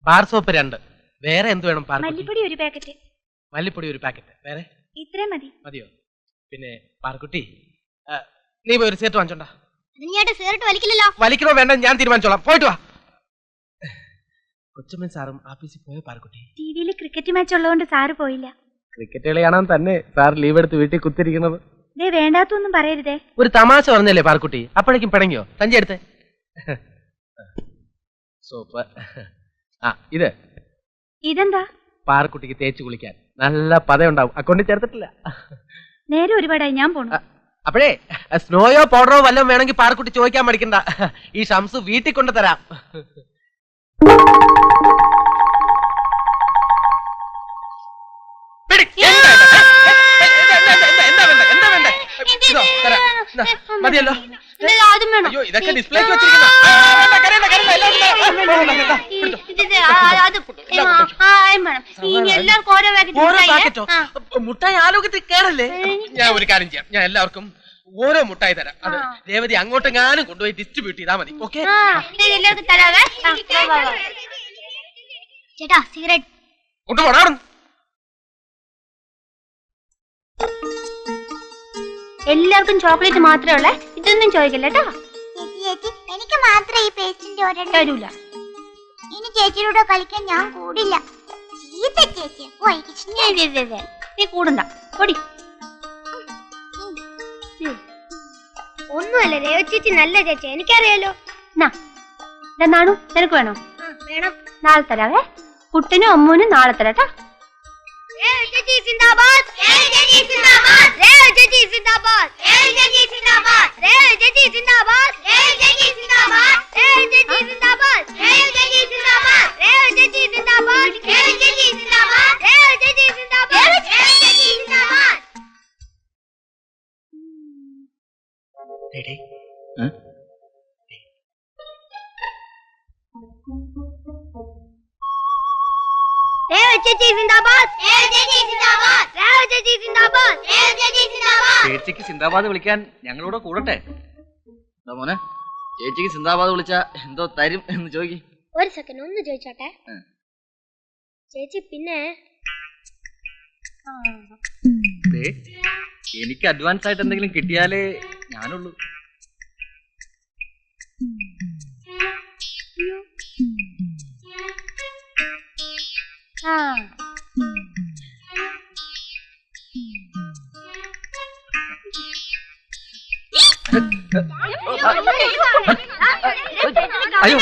Bar soap 2. വേറെ എന്ത് വേണം? മല്ലിപ്പൊടി 1 പാക്കറ്റ്. മല്ലിപ്പൊടി 1 പാക്കറ്റ്. വേറെ? ഇത്രയും മതി. മതിയോ? പിന്നെ പാർക്കുട്ടി, നീ പോയി ഒരു സിഗരറ്റ് വാങ്ങിച്ചോണ്ടാ. വലിക്കണോ വേണ്ട ഞാൻ തീരുമാനിച്ചോളാം. പോയിട്ട് വാ. കൊച്ചമ്മൻ സാറും ആഫീസിൽ പോയ പാർക്കുട്ടി? ടിവിയിൽ ക്രിക്കറ്റ് മാച്ച് ഉള്ളതുകൊണ്ട് സാറ് പോയില്ല. ക്രിക്കറ്റ് കളി കാണാൻ തന്നെ സാർ ലീവ് എടുത്ത് വീട്ടിൽ കുത്തിരിക്കുന്നത്. വേണ്ടാത്തൊന്നും പറയരുതേ. ഒരു തമാശ പറഞ്ഞല്ലേ പാർക്കുട്ടി? അപ്പോഴേക്കും പിണങ്ങിയോ? സഞ്ചി എടുത്തേ. സോപ്പ്. ഇതെന്താ? പാർക്കുട്ടിക്ക് തേച്ച് കുളിക്കാൻ നല്ല പതയുണ്ടാവും. അക്കൗണ്ടിൽ ചേർത്തിട്ടില്ല. നേരെ ഒരുപാടായി, ഞാൻ പോണു. അപ്പോഴേ സ്നോയോ പൗഡറോ വല്ലതും വേണമെങ്കിൽ പാർക്കുട്ടി ചോദിക്കാൻ മടിക്കണ്ട. ഈ ഷംസ് വീട്ടിൽ കൊണ്ട് തരാം. മതിയല്ലോ. അയ്യോ ഇതൊക്കെ ഡിസ്പ്ലേക്ക് വെച്ചിരിക്കുന്ന മുട്ടായി ആലോകത്തിൽ കേറല്ലേ. ഞാൻ ഒരു കാര്യം ചെയ്യാം, ഞാൻ എല്ലാവർക്കും ഓരോ മുട്ടായി തരാം. അത് രേവതി അങ്ങോട്ടെങ്ങാനും കൊണ്ടുപോയി ഡിസ്ട്രിബ്യൂട്ട് ചെയ്താൽ മതി. ഓക്കെ ചേട്ടാ സിഗരറ്റ് കൊണ്ടുപോടാ. എല്ലാവർക്കും ചോക്ലേറ്റ് മാത്രമേ ഉള്ളേ, ഇതൊന്നും ചോദിക്കല്ലേ കേട്ടോ. ചേച്ചി എനിക്ക് മാത്രമേ ഈ പേസ്റ്റിന്റെ തരൂല. ഇനി ചേച്ചിയുടെ കളിക്കാൻ ഞാൻ കൂടില്ല. ചേച്ചി നീ കൂടണ്ട, പൊടി. ഒന്നുമല്ല രേവ ചേച്ചി നല്ല ചേച്ചി, എനിക്കറിയാലോ. നാണു നിനക്ക് വേണോ? വേണം. നാളെ തരാവേ. കുട്ടനും അമ്മൂനും നാളെ തരാട്ടാ. ചേച്ചിക്ക് സിന്ദാബാദ് വിളിക്കാൻ ഞങ്ങളൂടെ കൂടട്ടെ? മോനെ, ചേച്ചിക്ക് സിന്ദാബാദ് വിളിച്ച എന്തോ തരും എന്ന് ചോദിക്കും. ഒരു സെക്കൻഡ് ഒന്ന് ചോദിച്ചോട്ടെ ചേച്ചി. പിന്നെ എനിക്ക് അഡ്വാൻസ് ആയിട്ട് എന്തെങ്കിലും കിട്ടിയാലേ ഞാനുള്ളൂ. അയ്യോ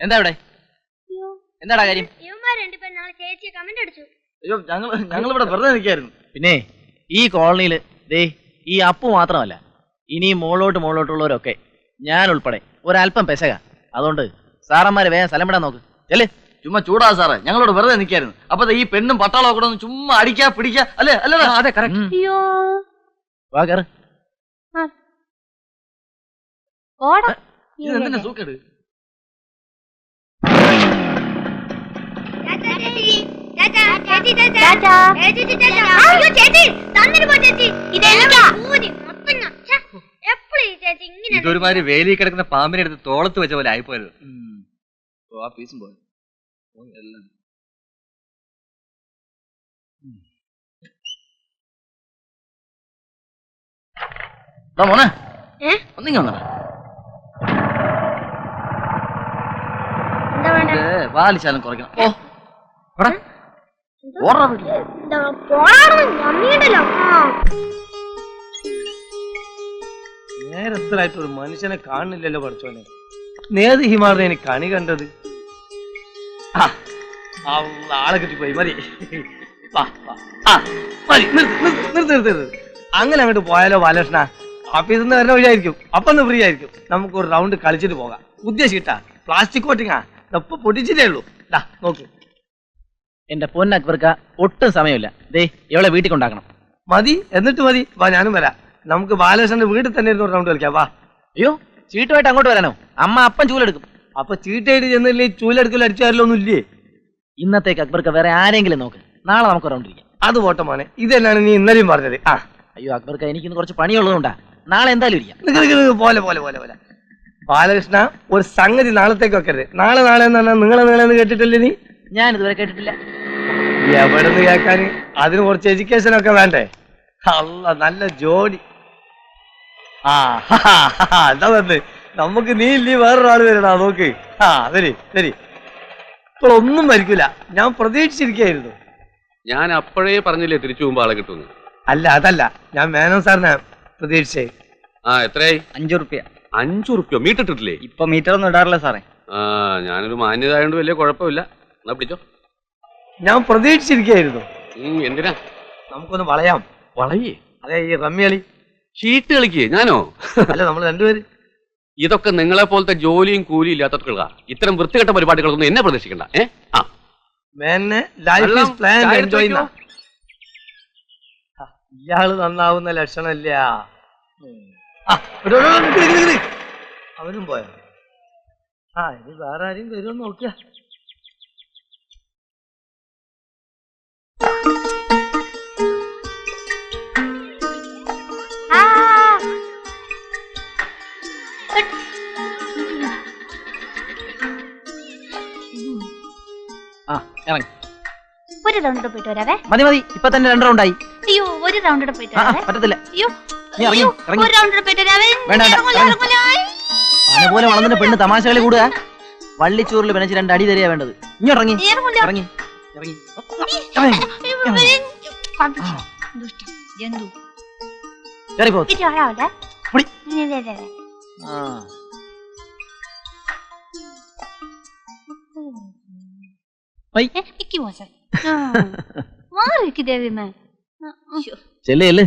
എന്താ ഇവിടെ? എന്താടാ കാര്യം? അയ്യോ ഞങ്ങളിവിടെ വെറുതെ നിൽക്കായിരുന്നു. പിന്നെ ഈ കോളനിയില് ദേ ഈ അപ്പു മാത്രമല്ല, ഇനി മുകളിലോട്ടുള്ളവരൊക്കെ ഞാൻ ഉൾപ്പെടെ ഒരല്പം പെശക. അതുകൊണ്ട് സാറന്മാര് വേഗം സ്ഥലം വിടാൻ നോക്ക്. ചെല്ലേ. ചുമ്മാ ചൂടാ സാറേ, ഞങ്ങളോട് വെറുതെ നിൽക്കായിരുന്നു. അപ്പൊ ഈ പെണ്ണും പട്ടാളോ കൂടെ ഒന്ന് ചുമ്മാ അടിക്കാ പിടിക്കാ അല്ലേ? അല്ലേ? അതെ കറക്റ്റ്. വാ കേറ്. ഇതെന്തിനാ സൂക്കേട്? ഇതൊരുമാതിരി വേലി കിടക്കുന്ന പാമ്പിനെ എടുത്ത് തോളത്ത് വെച്ച പോലെ ആയിപ്പോയത്. ആ പീസും പോയി എല്ലാം. മോനെ ഒന്നിങ്ങ വന്നേ. വാലിശാലം കുറയ്ക്കണം. നേരത്തിലായിട്ട് ഒരു മനുഷ്യനെ കാണുന്നില്ലല്ലോ പഠിച്ചോനെ. നേത് ഹിമാറിനെ എനിക്ക് കണി കണ്ടത്. ആളെ കിട്ടിപ്പോയി. മതി നിർത്ത്. അങ്ങനെ അങ്ങോട്ട് പോയാലോ ബാലകൃഷ്ണ? ഓഫീസിൽ നിന്ന് വരുന്ന വഴിയായിരിക്കും, അപ്പൊ ഒന്ന് ഫ്രീ ആയിരിക്കും. നമുക്ക് ഒരു റൗണ്ട് കളിച്ചിട്ട് പോകാം. പുതിയ ഷീട്ടാ, പ്ലാസ്റ്റിക് കോട്ടിങ്ങാ, ഇപ്പൊ പൊട്ടിച്ചിട്ടേ ഉള്ളൂ. നോക്ക്. എന്റെ പൊന്നക്ബർക്ക, ഒട്ടും സമയമില്ല. ദേ ഇവളെ വീട്ടിൽ കൊണ്ടാക്കണം. മതി, എന്നിട്ട് മതി. വാ, ഞാനും വരാം. നമുക്ക് ബാലകൃഷ്ണന്റെ വീട്ടിൽ തന്നെ ഇരുന്ന് റൗണ്ട് കളിക്കാം. വാ. അയ്യോ, ചീട്ടുമായിട്ട് അങ്ങോട്ട് വരാനോ? അമ്മ അപ്പം ചൂലെടുക്കും. അപ്പൊ ചീട്ടായിട്ട് ചെന്നില്ലേ ചൂലെടുക്കൽ അടിച്ചാരല്ലോ ഒന്നും ഇല്ലേ? ഇന്നത്തേക്ക് അക്ബർക്ക് വേറെ ആരെങ്കിലും നോക്ക്. നാളെ നമുക്ക് റൗണ്ടിരിക്കാം. അത് പോട്ടെ മോനെ, ഇത് തന്നെയാണ് നീ ഇന്നലെയും പറഞ്ഞത്. ആ അയ്യോ അക്ബർക്ക് എനിക്കിന്ന് കുറച്ച് പണിയുള്ളതുകൊണ്ടാ. നാളെ എന്തായാലും ഇരിക്കാം. പോലെ പോലെ പോലെ പോലെ ബാലകൃഷ്ണ, ഒരു സംഗതി നാളത്തേക്ക് വെക്കരുത്. നാളെ നാളെ എന്ന് പറഞ്ഞാൽ നിങ്ങളെ കേട്ടിട്ടില്ലേ നീ? ഞാൻ ഇതുവരെ കേട്ടിട്ടില്ല. എവിടെ നിന്ന് കേൾക്കാന്? അതിന് കുറച്ച് എഡ്യൂക്കേഷൻ ഒക്കെ വേണ്ടേ? അല്ല, നല്ല ജോലി. ആ എന്താ വന്ന് നമുക്ക് നീ ഇല്ലേ വേറൊരാൾ വരണ നോക്ക്. ആ വരി വരി. ഇപ്പോൾ ഒന്നും മരിക്കൂല, ഞാൻ പ്രതീക്ഷിച്ചിരിക്കായിരുന്നു. ഞാൻ അപ്പോഴേ പറഞ്ഞില്ലേ തിരിച്ചു പോകുമ്പോ ആളെ കിട്ടുന്നു. അല്ല അതല്ല, ഞാൻ മേനോൻ സാറിനെ പ്രതീക്ഷിച്ചേ. ആ എത്രയായി? 5 റുപ്യ. 5 റുപ്യ മീറ്റിട്ടിട്ടില്ലേ? ഇപ്പൊ മീറ്റർ ഒന്നും ഇടാറില്ല സാറേ. ആ ഞാനൊരു മാന്യതായോണ്ട് വലിയ കുഴപ്പമില്ല. എന്നാ പിടിച്ചോ. ഞാൻ പ്രതീക്ഷിച്ചിരിക്കായിരുന്നു. എന്തിനാ? നമുക്കൊന്ന് വളയാം. വളയേ? അതെ, ഈ റമ്മി കളി. ഷീട്ട് കളിക്കേ? ഞാനോ? അല്ല, നമ്മൾ രണ്ടുപേര്. ഇതൊക്കെ നിങ്ങളെ പോലത്തെ ജോലിയും കൂലിയും ഇല്ലാത്തവർക്കുള്ള ഇത്തരം വൃത്തികെട്ട പരിപാടികളൊന്നും എന്നെ പ്രതീക്ഷിക്കണ്ട. ആ മേനെ ലൈഫ് ഈസ് പ്ലാൻ എൻജോയ്. ഇയാള് നന്നാവുന്ന ലക്ഷണമില്ല. അവരും പോയോ? ആ ഇനി വേറെ ആരെയും വരുമെന്ന് നോക്കുക. ആ ഇറങ്ങി. ഒരു റൗണ്ട് പോയിട്ട് വരാവേ. മതി മതി, ഇപ്പൊ തന്നെ 2 റൗണ്ടായി. അയ്യോ, ഒരു റൗണ്ട് പോയിട്ട് വരാവേ. പറ്റത്തില്ല. അയ്യോ നീ ഇറങ്ങി, അയ്യോ, ഇറങ്ങി. ഒരു റൗണ്ട് പോയിട്ട് വരാവേ. വേണ്ട, ഇറങ്ങൂല, ഇറങ്ങി. ഇറങ്ങൂല. അതുപോലെ വളർന്നിട്ട് പെണ്ണ് തമാശകളി കൂടുക. വള്ളിച്ചോറിൽ പിണച്ച് 2 അടി തരിക വേണ്ടത്. ഇനി ഇറങ്ങി ഇറങ്ങൂല. ഇറങ്ങി ഇറങ്ങി. ദുഷ്ടൻ, ജന്തു. കയറിപ്പോ. ഇത് ആളാവട്ടെ. പൊടി. ആ എനിക്ക് മോശം. മാറിക്ക് ദേവിമേ. ചെല്ലേ ചെല്ലേ.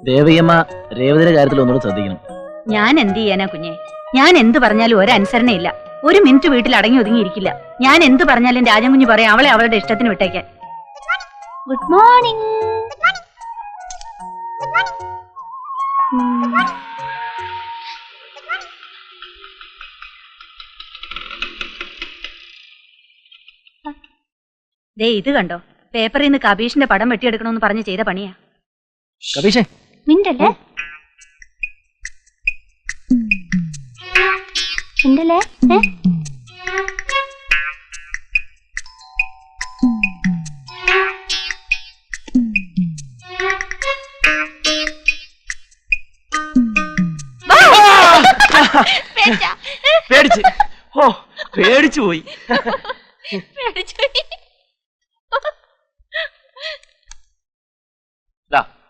ദേവിയമ്മ രേവതിയുടെ കാര്യത്തിൽ ഒന്നുകൂടെ ശ്രദ്ധിക്കണം. ഞാൻ എന്ത് ചെയ്യാനാ കുഞ്ഞെ? ഞാൻ എന്ത് പറഞ്ഞാലും ഒരനുസരണയില്ല. 1 മിനിറ്റ് വീട്ടിൽ അടങ്ങി ഒതുങ്ങിയിരിക്കില്ല. ഞാൻ എന്ത് പറഞ്ഞാലും രാജൻകുഞ്ഞ് പറയും അവളെ അവളുടെ ഇഷ്ടത്തിന് വിട്ടേക്കാൻ. Good morning. ദേ ഇത് കണ്ടോ, പേപ്പറിൽ നിന്ന് കബീഷിന്റെ പടം വെട്ടിയെടുക്കണമെന്ന് പറഞ്ഞ് ചെയ്ത പണിയാ. കബീഷേ മിണ്ടല്ലേ മിണ്ടല്ലേ. പേടിച്ച്. ഓ പേടിച്ചു പോയി.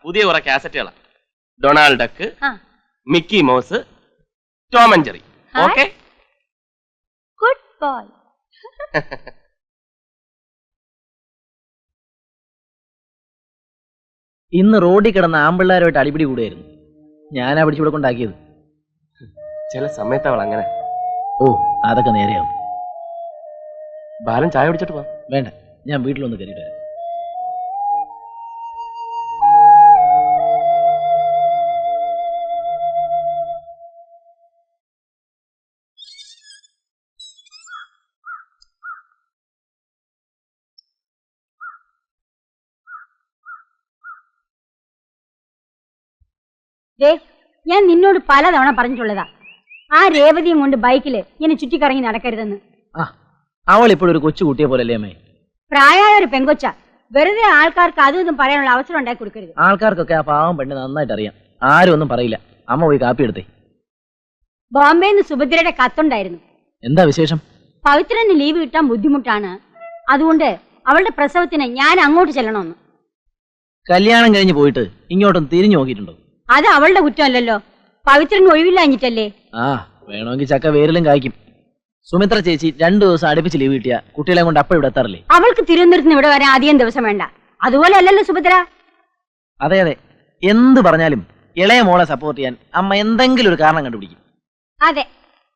പുതിയ കുറെ കാസറ്റുകളാ. ഡൊണാൾഡ് ഡക്ക്, ആ. Mickey mouse, Tom and Jerry. Okay, good boy. ഇന്ന് റോഡിൽ കിടന്ന ആമ്പിള്ളാരുമായിട്ട് അടിപിടി കൂടുകയായിരുന്നു. ഞാനാ പിടിച്ചിവിടെ കൊണ്ടാക്കിയത്. ചില സമയത്ത് അവൾ അങ്ങനെ. ഓ അതൊക്കെ നേരെയാവും. ബാലൻ ചായ കുടിച്ചിട്ട് പോവാം. വേണ്ട, ഞാൻ വീട്ടിലൊന്ന് കയറിയിട്ട് വരാം. ഞാൻ നിന്നോട് പലതവണ പറഞ്ഞിട്ടുള്ളതാ, ആ രേവതിയും കൊണ്ട് ബൈക്കില് ഇങ്ങനെ ചുറ്റിക്കറങ്ങി നടക്കരുതെന്ന്. ആ അവൾ ഇപ്പോഴും ഒരു കൊച്ചു കുട്ടിയെ പോലല്ലേ അമ്മേ? പ്രായമായ ഒരു പെങ്കൊച്ച. വെറുതെ ആൾക്കാർക്ക് അതും ഇതും പറയാനുള്ള അവസരം ഉണ്ടാക്കി കൊടുക്കരുത്. ആൾക്കാർക്കൊക്കെ ആ പാവം പെണ്ണ് നന്നായിട്ട് അറിയാം. ആരും ഒന്നും പറയില്ല. അമ്മ പോയി കാപ്പി എടുത്തേ. ബോംബെന്ന് സുഭദ്രയുടെ കത്തുണ്ടായിരുന്നു. എന്താ വിശേഷം? പവിത്രന് ലീവ് കിട്ടാൻ ബുദ്ധിമുട്ടാണ്, അതുകൊണ്ട് അവളുടെ പ്രസവത്തിന് ഞാൻ അങ്ങോട്ട് ചെല്ലണമെന്ന്. കല്യാണം കഴിഞ്ഞ് പോയിട്ട് ഇങ്ങോട്ടൊന്ന് തിരിഞ്ഞു നോക്കിയിട്ടുണ്ടോ? അത് അവളുടെ കുറ്റമല്ലല്ലോ, പവിത്രന് ഒഴിവില്ലാഞ്ഞിട്ടല്ലേ. ആ വേണമെങ്കിൽ ചക്ക വേരിലും കായ്ക്കും. സുമിത്ര ചേച്ചി 2 ദിവസം അടുപ്പിച്ച് ലീവ് കിട്ടിയ കുട്ടികളെ കൊണ്ട് അപ്പം ഇവിടെ എത്താറില്ലേ? അവൾക്ക് തിരുവനന്തപുരത്ത് ഇവിടെ വരാൻ അധികം ദിവസം വേണ്ട. അതുപോലെ അല്ലല്ലോ സുഭദ്ര. അതെ അതെ, എന്ത് പറഞ്ഞാലും ഇളയ മോളെ സപ്പോർട്ട് ചെയ്യാൻ അമ്മ എന്തെങ്കിലും ഒരു കാരണം കണ്ടുപിടിക്കും. അതെ,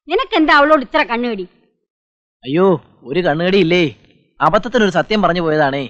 നിനക്കെന്താ അവളോട് ഇത്ര കണ്ണുകടി? അയ്യോ ഒരു കണ്ണുകടി ഇല്ലേ. അബദ്ധത്തിനൊരു സത്യം പറഞ്ഞു പോയതാണേ.